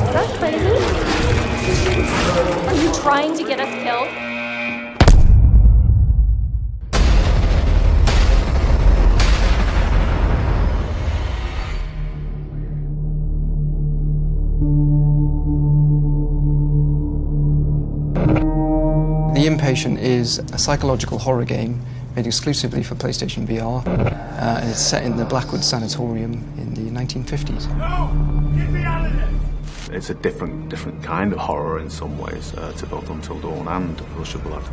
Is that crazy? Are you trying to get us killed? The Inpatient is a psychological horror game made exclusively for PlayStation VR. And it's set in the Blackwood Sanatorium in the 1950s. No! Get me out of there! It's a different kind of horror in some ways to both Until Dawn and Rush of Blood.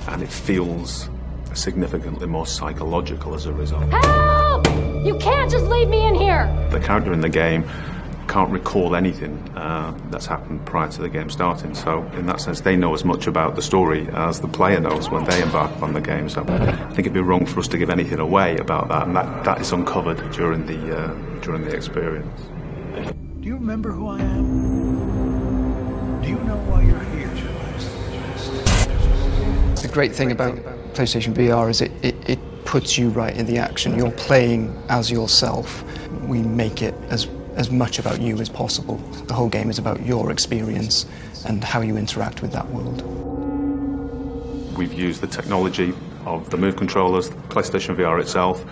And it feels significantly more psychological as a result. Help! You can't just leave me in here! The character in the game can't recall anything that's happened prior to the game starting, so in that sense they know as much about the story as the player knows when they embark on the game. So I think it'd be wrong for us to give anything away about that, and that is uncovered during the experience. Do you remember who I am? Do you know why you're here? The great thing about PlayStation VR is it puts you right in the action. You're playing as yourself. We make it as much about you as possible. The whole game is about your experience and how you interact with that world. We've used the technology of the Move controllers, the PlayStation VR itself,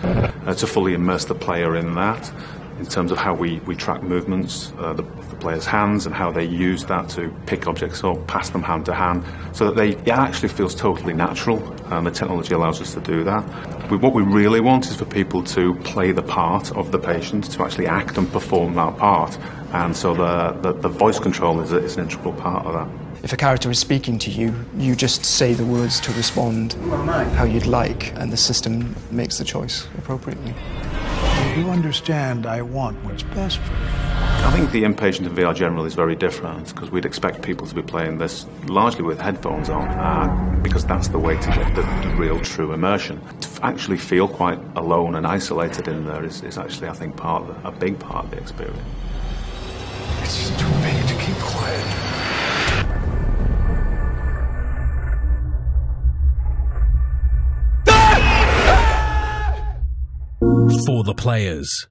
to fully immerse the player in that, in terms of how we track movements, the player's hands, and how they use that to pick objects up, pass them hand to hand, so that it actually feels totally natural, and the technology allows us to do that. What we really want is for people to play the part of the patient, to actually act and perform that part, and so the voice control is an integral part of that. If a character is speaking to you, you just say the words to respond how you'd like, and the system makes the choice appropriately. You understand I want what's best for you. I think the Inpatient in VR generally is very different, because we'd expect people to be playing this largely with headphones on, because that's the way to get the real true immersion. To actually feel quite alone and isolated in there is actually, I think, a big part of the experience. It's too big to keep quiet. For the players.